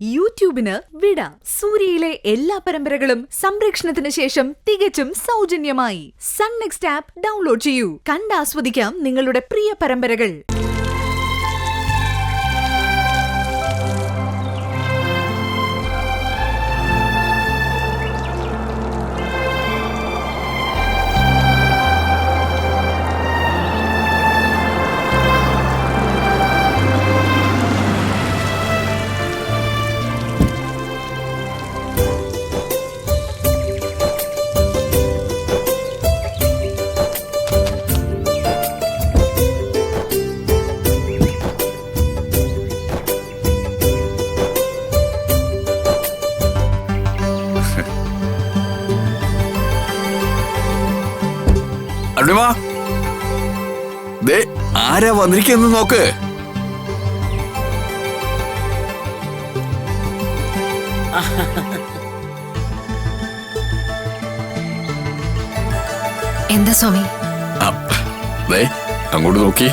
യൂട്യൂബിന് വിട. സൂര്യയിലെ എല്ലാ പരമ്പരകളും സംരക്ഷണത്തിന് ശേഷം തികച്ചും സൗജന്യമായി സൺ നെക്സ്റ്റ് ആപ്പ് ഡൗൺലോഡ് ചെയ്യൂ. കണ്ടാസ്വദിക്കാം നിങ്ങളുടെ പ്രിയ പരമ്പരകൾ. അരുണിമാ, ദേ ആരാ വന്നിരിക്കുന്നു നോക്ക്. എന്താ സ്വാമി? ദേ അങ്ങോട്ട് നോക്കി.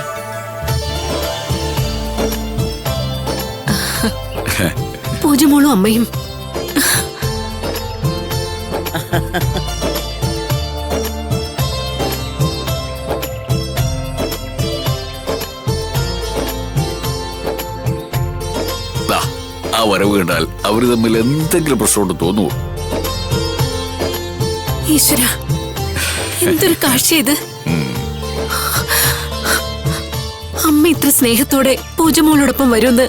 പൂജമോളും അമ്മയും. ആ വരവ് കണ്ടാൽ അവര് തമ്മിൽ എന്തെങ്കിലും പ്രശ്നമുണ്ട് തോന്നുവോ? ഈശ്വര, എന്തൊരു കാഴ്ച ഇത്! അമ്മ ഇത്ര സ്നേഹത്തോടെ പൂജമോളോടൊപ്പം വരുമെന്ന്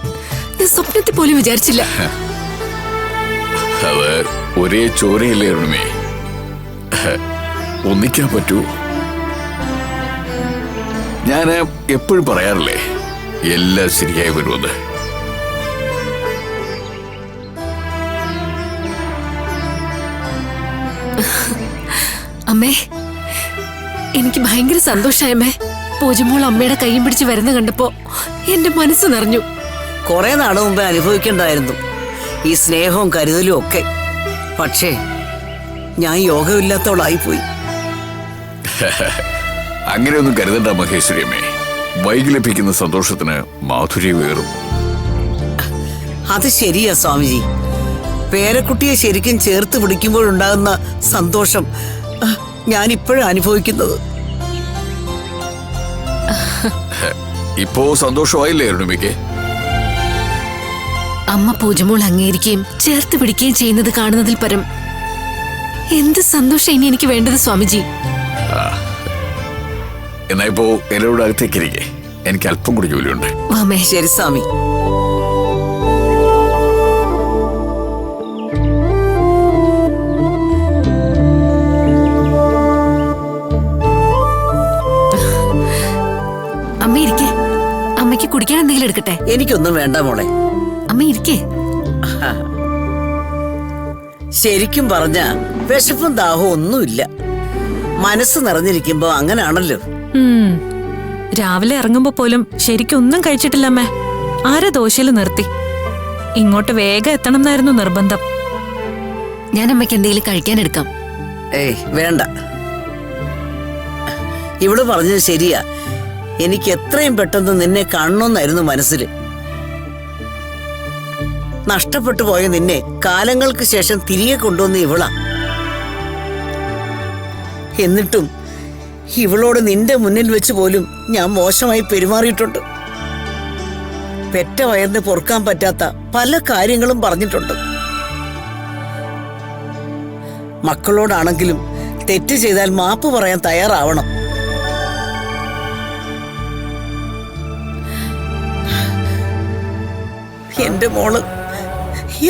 ഞാൻ സ്വപ്നത്തിൽ പോലും വിചാരിച്ചില്ല. അത് ഒരേ ചോരയില്ലേ അരുണിമേ, ഒന്നിക്കാൻ പറ്റൂ? ഞാൻ എപ്പോഴും പറയാറില്ലേ, എല്ലാം ശരിയായി വരുമെന്ന്. അമ്മേ, എനിക്ക് ഭയങ്കര സന്തോഷായമ്മേ. പൂജമോൾ അമ്മയുടെ കൈയും പിടിച്ച് വരുന്ന കണ്ടപ്പോ എന്റെ മനസ്സ് നിറഞ്ഞു. കുറെ നാള് മുമ്പേ അനുഭവിക്കണ്ടായിരുന്നു ഈ സ്നേഹവും കരുതലും ഒക്കെ. പക്ഷേ ഞാൻ യോഗമില്ലാത്തവളായിപ്പോയി. അങ്ങനെയൊന്നും കരുതണ്ട മഹേശ്വരിയമ്മേ. വൈകി ലഭിക്കുന്ന സന്തോഷത്തിന് മാധുര്യമേറും. അത് ശരിയാ സ്വാമിജി. പേരക്കുട്ടിയെ ശരിക്കും ചേർത്ത് പിടിക്കുമ്പോഴുണ്ടാകുന്ന സന്തോഷം ഞാൻ ഇപ്പോഴും അനുഭവിക്കുന്നത്. ഇപ്പോ സന്തോഷമായില്ലേ അരുണിമയ്ക്ക്? അമ്മ പൂജമോൾ അംഗീകരിക്കുകയും ചേർത്ത് പിടിക്കുകയും ചെയ്യുന്നത് കാണുന്നതിൽ പരം എന്ത് സന്തോഷം ഇനി എനിക്ക് വേണ്ടത് സ്വാമിജി. എന്നാ ഇപ്പോ എല്ലാവരുടെ അകത്തേക്കിരിക്കെ, എനിക്ക് അല്പം കൂടി ജോലിയുണ്ട്. വാമേ. ശരി സ്വാമി. അമ്മ ഇരിക്കേ. അമ്മയ്ക്ക് കുടിക്കാൻ എന്തെങ്കിലും എടുക്കട്ടെ? എനിക്കൊന്നും വേണ്ട മോളെ. അമ്മ ഇരിക്കേ. ശരിക്കും പറഞ്ഞ വിശപ്പും ദാഹവും ഒന്നുമില്ല. മനസ്സ് നിറഞ്ഞിരിക്കുമ്പോ അങ്ങനാണല്ലോ. രാവിലെ ഇറങ്ങുമ്പോ പോലും ശരിക്കും ഒന്നും കഴിച്ചിട്ടില്ല അമ്മേ. ആരെ ദോശയിൽ നിർത്തി. ഇങ്ങോട്ട് വേഗം എത്തണം എന്നായിരുന്നു നിർബന്ധം. ഞാൻ അമ്മയ്ക്ക് എന്തെങ്കിലും കഴിക്കാൻ എടുക്കാം. ഏയ് വേണ്ട. ഇവള് പറഞ്ഞത് ശരിയാ. എനിക്ക് എത്രയും പെട്ടെന്ന് നിന്നെ കാണണമെന്നായിരുന്നു മനസ്സിൽ. നഷ്ടപ്പെട്ടു പോയ നിന്നെ കാലങ്ങൾക്ക് ശേഷം തിരികെ കൊണ്ടുവന്ന ഇവളാ. എന്നിട്ടും ഇവളോട് നിന്റെ മുന്നിൽ വെച്ച് പോലും ഞാൻ മോശമായി പെരുമാറിയിട്ടുണ്ട്. പെറ്റ വയറിന് പൊറുക്കാൻ പറ്റാത്ത പല കാര്യങ്ങളും പറഞ്ഞിട്ടുണ്ട്. മക്കളോടാണെങ്കിലും തെറ്റ് ചെയ്താൽ മാപ്പ് പറയാൻ തയ്യാറാവണം. എന്റെ മോള്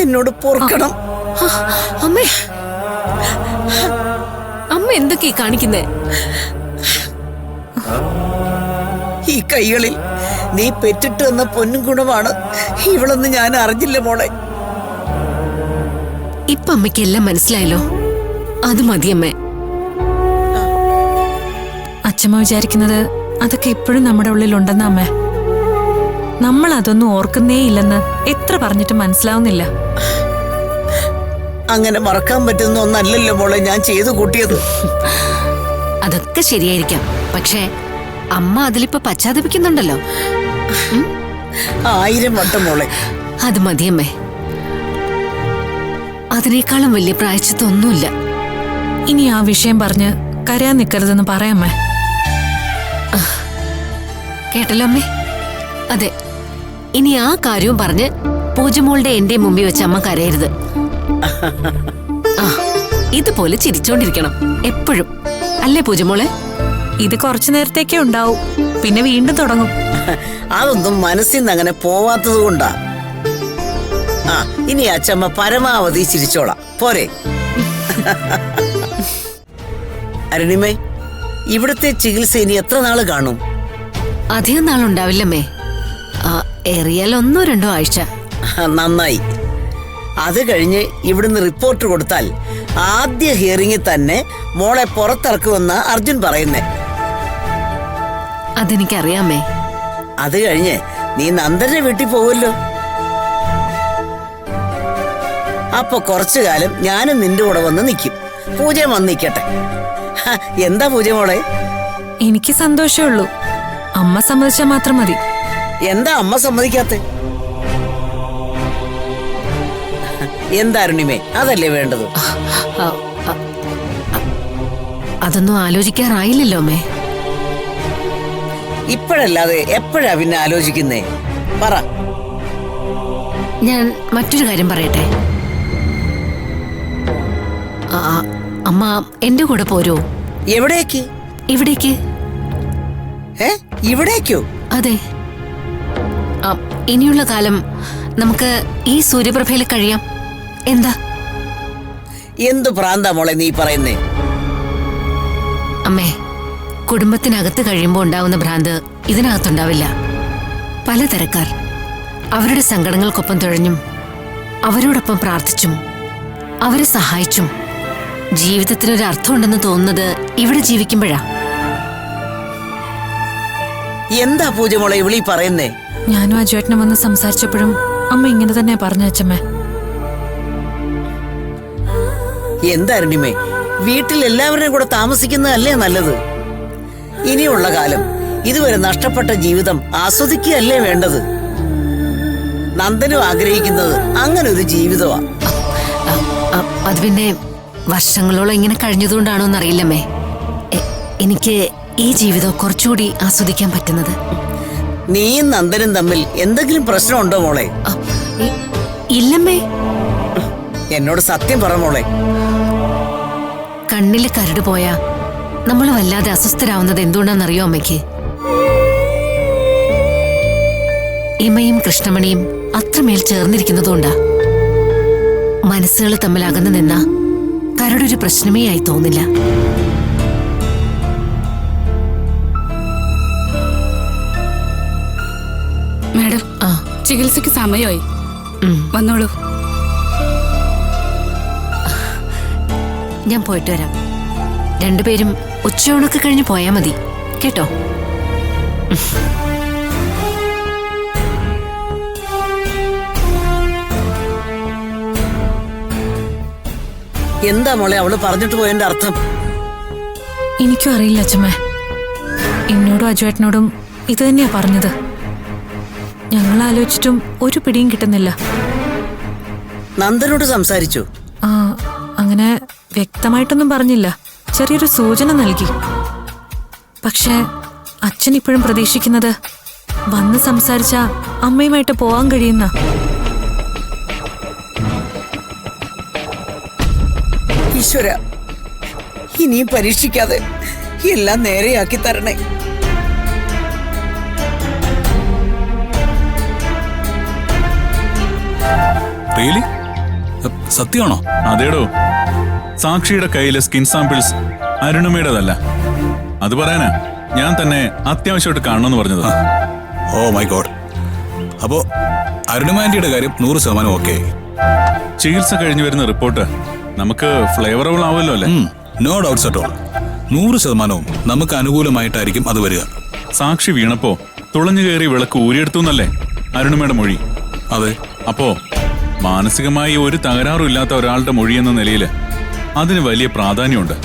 എന്നോട് പൊറുക്കണം. അമ്മേ, അമ്മ എന്തൊക്കെയാ കാണിക്കുന്നേ? ഈ കൈകളിൽ നീ പെറ്റിട്ട് വന്ന പൊന്നും ഗുണമാണ് ഇവളെന്ന് ഞാൻ അറിഞ്ഞില്ല മോളെ. ഇപ്പൊ അമ്മയ്ക്ക് എല്ലാം മനസ്സിലായല്ലോ. അത് മതിയമ്മേ. അച്ഛമ്മ വിചാരിക്കുന്നത് അതൊക്കെ ഇപ്പോഴും നമ്മുടെ ഉള്ളിലുണ്ടെന്ന അമ്മേ. നമ്മൾ അതൊന്നും ഓർക്കുന്നേ ഇല്ലെന്ന് എത്ര പറഞ്ഞിട്ട് മനസ്സിലാവുന്നില്ല. അങ്ങനെ മറക്കാൻ പറ്റുന്ന ഒന്നല്ലല്ലോ മോളെ ഞാൻ ചെയ്തു കൂട്ടിയത്. അതൊക്കെ ശരിയായിരിക്കാം. പക്ഷേ അമ്മ അതിലിപ്പോ പശ്ചാത്തപിക്കുന്നുണ്ടല്ലോ. 1000 വട്ടം മോളെ. അത് മതിയമ്മേ. അതിനേക്കാളും വലിയ പ്രായച്ചിത്തൊന്നുമില്ല. ഇനി ആ വിഷയം പറഞ്ഞ് കരയാൻ നിൽക്കരുതെന്ന് പറയാമേ. കേട്ടല്ലോ അമ്മേ? അതെ, ഇനി ആ കാര്യവും പറഞ്ഞ് പൂജമോളുടെ എന്റെ മുമ്പിൽ വെച്ച് അമ്മ കരയരുത്. ആ, ഇതുപോലെ ചിരിച്ചോണ്ടിരിക്കണം എപ്പോഴും, അല്ലേ പൂജമോളെ? ഇത് കുറച്ചു നേരത്തേക്കേ ഉണ്ടാവും, പിന്നെ വീണ്ടും തുടങ്ങും. അതൊന്നും മനസ്സിൽ നിന്ന് അങ്ങനെ പോവാത്തത് കൊണ്ടാ. ആ, ഇനി അച്ചമ്മ പരമാവധി ചിരിച്ചോളാം, പോരെ? അരുണിമേ, ഇവിടുത്തെ ചികിത്സ ഇനി എത്ര നാള് കാണും? അധികം നാളുണ്ടാവില്ലമ്മേ. ഏറിയാൽ 1-2 ആഴ്ച. നന്നായി. അത് കഴിഞ്ഞ് ഇവിടുന്ന് റിപ്പോർട്ട് കൊടുത്താൽ ആദ്യ ഹിയറിംഗിൽ തന്നെ മോളെ പുറത്തിറക്കുമെന്ന അർജുൻ പറയുന്നേ. അതെനിക്കറിയാമേ. അത് കഴിഞ്ഞ് നീ നന്ദന്റെ വീട്ടിൽ പോവല്ലോ. അപ്പൊ കുറച്ചു കാലം ഞാനും നിന്റെ കൂടെ വന്ന് നിൽക്കും. പൂജ വന്ന് നിൽക്കട്ടെ. എന്താ പൂജ മോളെ? എനിക്ക് സന്തോഷമേ ഉള്ളൂ. അമ്മ സമ്മതിച്ചാൽ മാത്രം മതി. എന്താ അമ്മ സമ്മതിക്കാത്തെ? എന്താ അരുണിമേ, അതല്ലേ വേണ്ടത്? അതൊന്നും ആലോചിക്കാറായില്ലല്ലോ അമ്മേ. ഇപ്പോഴല്ലാതെ എപ്പോഴാ പിന്നെ ആലോചിക്കുന്നേ? പറ. ഞാൻ മറ്റൊരു കാര്യം പറയട്ടെ. അമ്മ എന്റെ കൂടെ പോരോ? എവിടേക്ക്? ഇവിടേക്ക്. ഇവിടേക്കോ? അതെ. ഇനിയുള്ള കാലം നമുക്ക് ഈ സൂര്യപ്രഭയിൽ കഴിയാം. എന്താ? എന്തു പ്രാന്താ മോളെ നീ പറയുന്നേ? അമ്മേ, കുടുംബത്തിനകത്ത് കഴിയുമ്പോൾ ഉണ്ടാവുന്ന ഭ്രാന്ത് ഇതിനകത്തുണ്ടാവില്ല. പലതരക്കാർ അവരുടെ സങ്കടങ്ങൾക്കൊപ്പം തുഴഞ്ഞും അവരോടൊപ്പം പ്രാർത്ഥിച്ചും അവരെ സഹായിച്ചും ജീവിതത്തിനൊരു അർത്ഥമുണ്ടെന്ന് തോന്നുന്നത് ഇവിടെ ജീവിക്കുമ്പോഴാ. എന്താ പൂജ മോളെ ഇവിളി പറയുന്നേ? ഞാനും അജുവേട്ടനെ വന്ന് സംസാരിച്ചപ്പോഴും അമ്മ ഇങ്ങനെ തന്നെ പറഞ്ഞു അച്ഛമ്മേ. എന്താ അരുണിമേ, വീട്ടിൽ എല്ലാവരുടെയും കൂടെ താമസിക്കുന്നതല്ലേ നല്ലത്? ഇനിയുള്ള കാലം ഇതുവരെ നഷ്ടപ്പെട്ട ജീവിതം ആസ്വദിക്കുകയല്ലേ വേണ്ടത്? നന്ദനും ആഗ്രഹിക്കുന്നത് അങ്ങനെ ഒരു ജീവിതമാ. അത് പിന്നെ വർഷങ്ങളോളം ഇങ്ങനെ കഴിഞ്ഞതുകൊണ്ടാണോ എന്നറിയില്ലമ്മേ. എനിക്ക് ഈ ജീവിതം കുറച്ചുകൂടി ആസ്വദിക്കാൻ പറ്റുന്നത്. നീയും നന്ദനും തമ്മിൽ എന്തെങ്കിലും പ്രശ്നമുണ്ടോ മോളെ? ഇല്ലമ്മേ. എന്നോട് സത്യം പറ മോളെ. കണ്ണില് കരട് പോയാ നമ്മൾ വല്ലാതെ അസ്വസ്ഥരാവുന്നത് എന്തുകൊണ്ടാണെന്നറിയോ അമ്മയ്ക്ക്? ഇമയും കൃഷ്ണമണിയും അത്രമേൽ ചേർന്നിരിക്കുന്നതുകൊണ്ടാ. മനസ്സുകൾ തമ്മിൽ അകന്നു നിന്നാ കരടൊരു പ്രശ്നമേ ആയി തോന്നില്ല. മാഡം, ചികിത്സയ്ക്ക് സമയമായി. വന്നോളൂ. ഞാൻ പോയിട്ട് വരാം. രണ്ടുപേരും ഉച്ചയൂണൊക്കെ കഴിഞ്ഞ് പോയാ മതി കേട്ടോ. എന്താ മോളെ അവള് പറഞ്ഞിട്ട് പോയതിന്റെ അർത്ഥം? എനിക്കും അറിയില്ല അച്ഛമ്മേ. എന്നോടും അജുവേട്ടനോടും ഇത് തന്നെയാ പറഞ്ഞത്. ഞങ്ങൾ ആലോചിച്ചിട്ടും ഒരു പിടിയും കിട്ടുന്നില്ല. നന്ദനോട് സംസാരിച്ചു? അങ്ങനെ വ്യക്തമായിട്ടൊന്നും പറഞ്ഞില്ല, ചെറിയൊരു സൂചന നൽകി. പക്ഷേ അച്ഛൻ ഇപ്പോഴും പ്രതീക്ഷിക്കുന്നത് വന്ന് സംസാരിച്ച അമ്മയുമായിട്ട് പോവാൻ കഴിയുന്ന. ഈശ്വര, ഇനിയും പരീക്ഷിക്കാതെ എല്ലാം നേരെയാക്കി തരണേ. റിയലി? സത്യമാണോ? അതേടോ, സാക്ഷിയുടെ കയ്യിലെ സ്കിൻ സാമ്പിൾസ് അരുണിമയുടേതല്ല. അത് പറയാനാ ഞാൻ തന്നെ അത്യാവശ്യമായിട്ട് കാണണമെന്ന് പറഞ്ഞത്. Oh my god. അപ്പോ അരുണിമാൻറ്റിയുടെ കാര്യം 100% ഓക്കെ. ചികിത്സ കഴിഞ്ഞു വരുന്ന റിപ്പോർട്ട് നമുക്ക് ഫ്ലേവറബിൾ ആവുമല്ലോ അല്ലേ? No doubts at all. 100% നമുക്ക് അനുകൂലമായിട്ടായിരിക്കും അത് വരിക. സാക്ഷി വീണപ്പോ തുളഞ്ഞു കയറി വിളക്ക് ഊരിയെടുത്തു എന്നല്ലേ അരുണിമയുടെ മൊഴി? അതെ. അപ്പോ മാനസികമായി ഒരു തകരാറും ഇല്ലാത്ത ഒരാളുടെ മൊഴി എന്ന നിലയിൽ അതിന് വലിയ പ്രാധാന്യമുണ്ട്.